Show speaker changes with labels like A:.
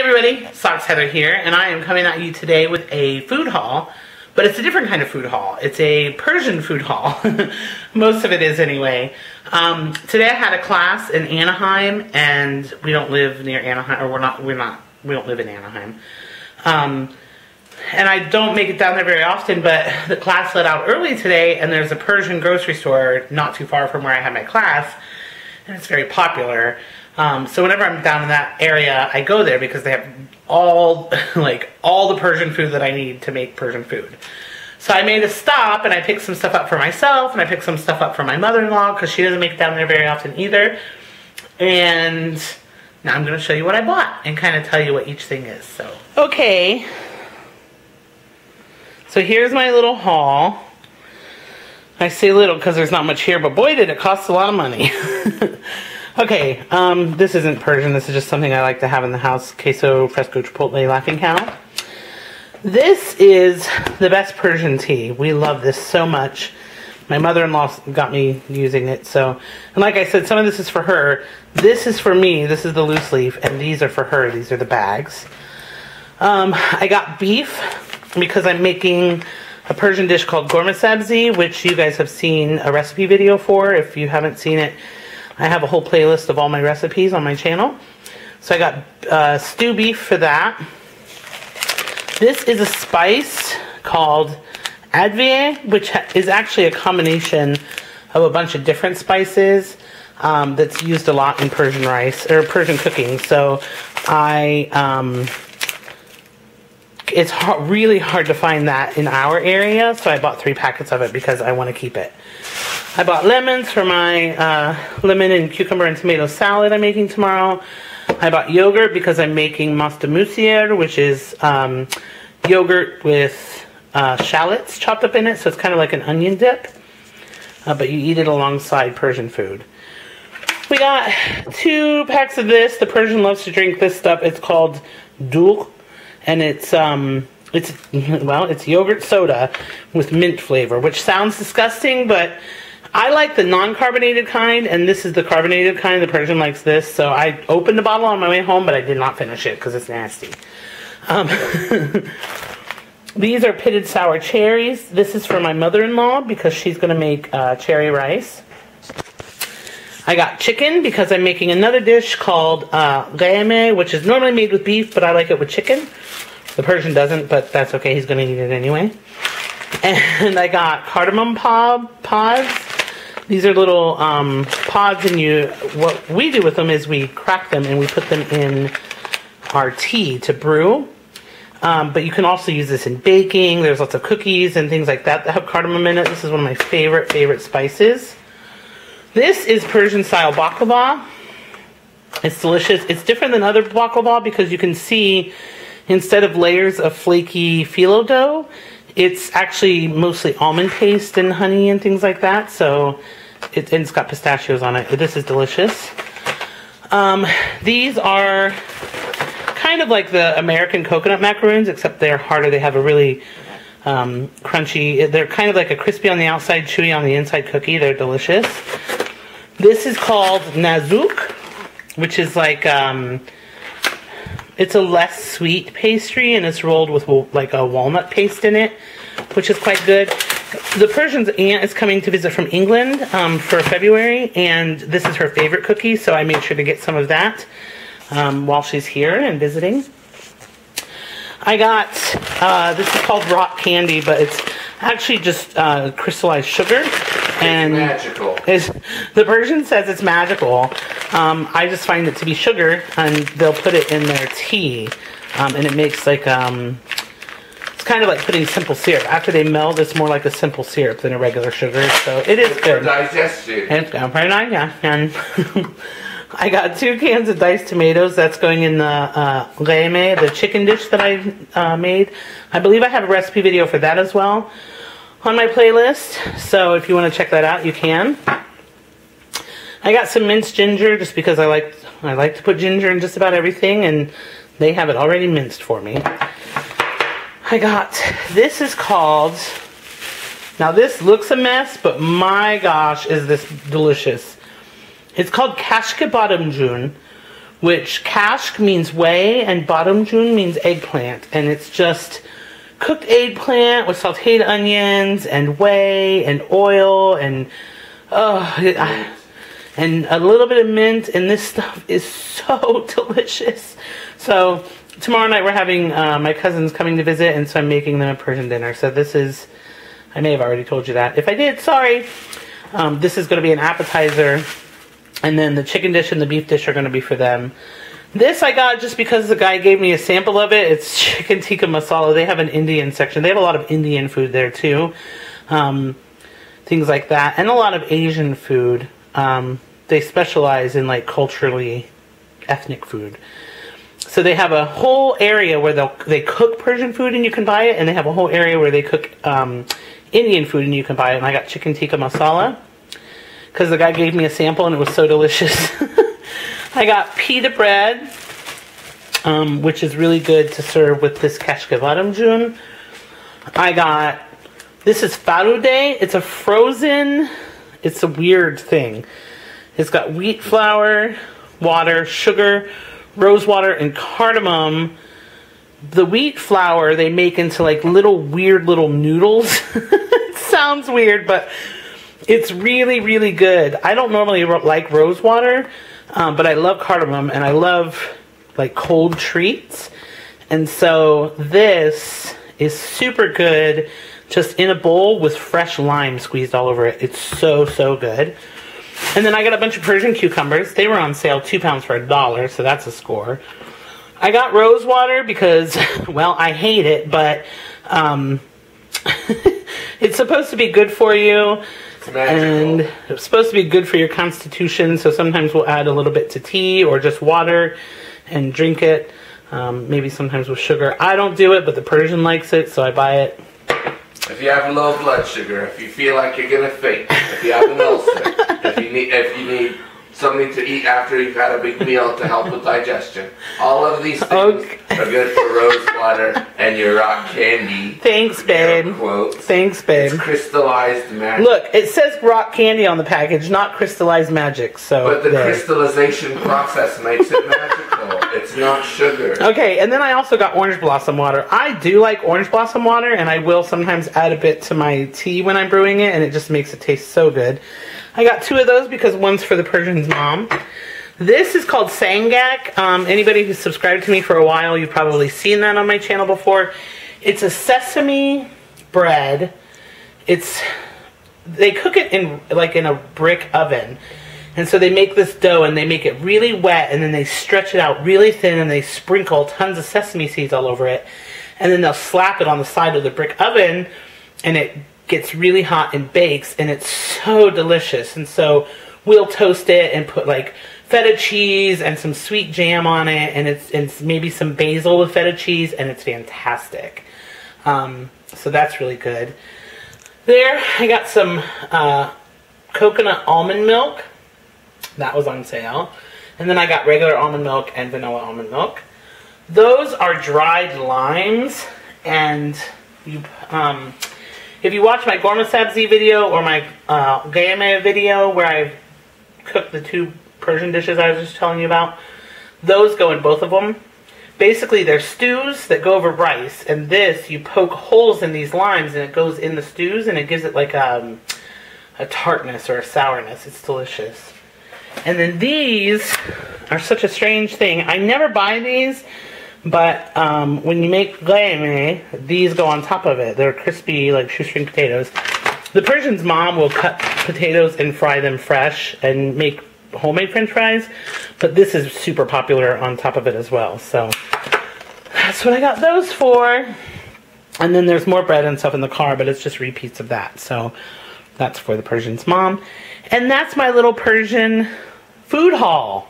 A: everybody, SoxHeather here, and I am coming at you today with a food haul, but it's a different kind of food haul. It's a Persian food haul. Most of it is anyway. Today I had a class in Anaheim, and we don't live near Anaheim, or we don't live in Anaheim. And I don't make it down there very often, but the class let out early today, and there's a Persian grocery store not too far from where I had my class, and it's very popular. So whenever I'm down in that area, I go there because they have all the Persian food that I need to make Persian food. So I made a stop and I picked some stuff up for myself and I picked some stuff up for my mother-in-law because she doesn't make it down there very often either. And now I'm going to show you what I bought and kind of tell you what each thing is. So okay. So here's my little haul. I say little because there's not much here, but boy did it cost a lot of money. Okay, this isn't Persian, this is just something I like to have in the house. Queso, fresco, chipotle, laughing cow. This is the best Persian tea. We love this so much. My mother-in-law got me using it, so. And like I said, some of this is for her. This is for me, this is the loose leaf, and these are for her. These are the bags. I got beef because I'm making a Persian dish called gourmet sabzi, which you guys have seen a recipe video for. If you haven't seen it, I have a whole playlist of all my recipes on my channel. So I got stew beef for that. This is a spice called advieh, which is actually a combination of a bunch of different spices that's used a lot in Persian rice or Persian cooking. So it's really hard to find that in our area, so I bought 3 packets of it because I want to keep it. I bought lemons for my lemon and cucumber and tomato salad I'm making tomorrow. I bought yogurt because I'm making mastamusier, which is yogurt with shallots chopped up in it, so it's kind of like an onion dip, but you eat it alongside Persian food. We got 2 packs of this. The Persian loves to drink this stuff. It's called dul, and it's yogurt soda with mint flavor, which sounds disgusting, but I like the non-carbonated kind, and this is the carbonated kind. The Persian likes this, so I opened the bottle on my way home, but I did not finish it because it's nasty. These are pitted sour cherries. This is for my mother-in-law because she's going to make cherry rice. I got chicken because I'm making another dish called gayme, which is normally made with beef, but I like it with chicken. The Persian doesn't, but that's okay. He's going to eat it anyway. And I got cardamom pods. These are little pods, and what we do with them is we crack them and we put them in our tea to brew. But you can also use this in baking. There's lots of cookies and things like that have cardamom in it. This is one of my favorite spices. This is Persian style baklava. It's delicious. It's different than other baklava because you can see instead of layers of flaky phyllo dough, it's actually mostly almond paste and honey and things like that. So it's got pistachios on it. This is delicious. These are kind of like the American coconut macaroons, except they're harder. They have a really crunchy, they're kind of like a crispy on the outside, chewy on the inside cookie. They're delicious. This is called nazook, which is like, it's a less sweet pastry, and it's rolled with like a walnut paste in it, which is quite good. The Persian's aunt is coming to visit from England for February, and this is her favorite cookie, so I made sure to get some of that while she's here and visiting. I got, this is called rock candy, but it's actually just crystallized sugar. And magical. The Persian says it's magical. I just find it to be sugar, and they'll put it in their tea, and it makes like it's kind of like putting simple syrup. After they melt, it's more like a simple syrup than a regular sugar. So it is good. For digestion. It's good for digestion. I got 2 cans of diced tomatoes. That's going in the gayme, the chicken dish that I made. I believe I have a recipe video for that as well on my playlist, so if you want to check that out, you can. I got some minced ginger just because I like to put ginger in just about everything, and they have it already minced for me. I got, this is called, now this looks a mess, but my gosh, is this delicious. It's called kashke badamjun, which kashk means whey and badamjun means eggplant. And it's just cooked eggplant with sauteed onions and whey and oil and and a little bit of mint, and this stuff is so delicious. So tomorrow night we're having my cousins coming to visit, and so I'm making them a Persian dinner. So this is, I may have already told you that. If I did, sorry. This is going to be an appetizer, and then the chicken dish and the beef dish are going to be for them. This I got just because the guy gave me a sample of it. It's chicken tikka masala. They have an Indian section. They have a lot of Indian food there too. Things like that, and a lot of Asian food. They specialize in like culturally ethnic food. So they have a whole area where they cook Persian food and you can buy it, and they have a whole area where they cook Indian food and you can buy it. And I got chicken tikka masala because the guy gave me a sample and it was so delicious. I got pita bread, which is really good to serve with this kashka badamjun. I got, this is farude. It's a frozen, it's a weird thing. It's got wheat flour, water, sugar, rose water, and cardamom. The wheat flour they make into like weird little noodles. It sounds weird, but it's really, really good. I don't normally like rose water, but I love cardamom, and I love like cold treats. And so this is super good just in a bowl with fresh lime squeezed all over it. It's so, so good. And then I got a bunch of Persian cucumbers. They were on sale, 2 pounds for $1, so that's a score. I got rose water because, well, I hate it, but it's supposed to be good for you.
B: It's magical.
A: And it's supposed to be good for your constitution, so sometimes we'll add a little bit to tea or just water and drink it. Maybe sometimes with sugar. I don't do it, but the Persian likes it, so I buy it.
B: If you have low blood sugar, if you feel like you're gonna faint, if you have an ulcer, if you need something to eat after you've had a big meal to help with digestion, all of these things are good for rose water and your rock candy.
A: Thanks, babe. Thanks, babe.
B: It's crystallized magic.
A: Look, it says rock candy on the package, not crystallized magic. So,
B: but the crystallization process makes it magical. It's not sugar.
A: Okay, and then I also got orange blossom water. I do like orange blossom water, and I will sometimes add a bit to my tea when I'm brewing it, and it just makes it taste so good. I got 2 of those because one's for the Persian's mom. This is called sangak. Anybody who's subscribed to me for a while, you've probably seen that on my channel before. It's a sesame bread. They cook it in a brick oven. And so they make this dough and they make it really wet, and then they stretch it out really thin, and they sprinkle tons of sesame seeds all over it. And then they'll slap it on the side of the brick oven, and it gets really hot and bakes, and it's so delicious. And so we'll toast it and put like feta cheese and some sweet jam on it, and it's maybe some basil with feta cheese, and it's fantastic. So that's really good. There, I got some coconut almond milk. That was on sale. And then I got regular almond milk and vanilla almond milk. Those are dried limes, and if you watch my Gorma Sabzi video or my Gayame video where I cooked the 2 Persian dishes I was just telling you about, those go in both of them. Basically, they're stews that go over rice, and this, you poke holes in these limes and it goes in the stews, and it gives it like a tartness or a sourness. It's delicious. And then these are such a strange thing. I never buy these, but when you make gayame, these go on top of it. They're crispy, like shoestring potatoes. The Persian's mom will cut potatoes and fry them fresh and make homemade French fries, but this is super popular on top of it as well. So that's what I got those for. And then there's more bread and stuff in the car, but it's just repeats of that. So that's for the Persian's mom. And that's my little Persian food haul.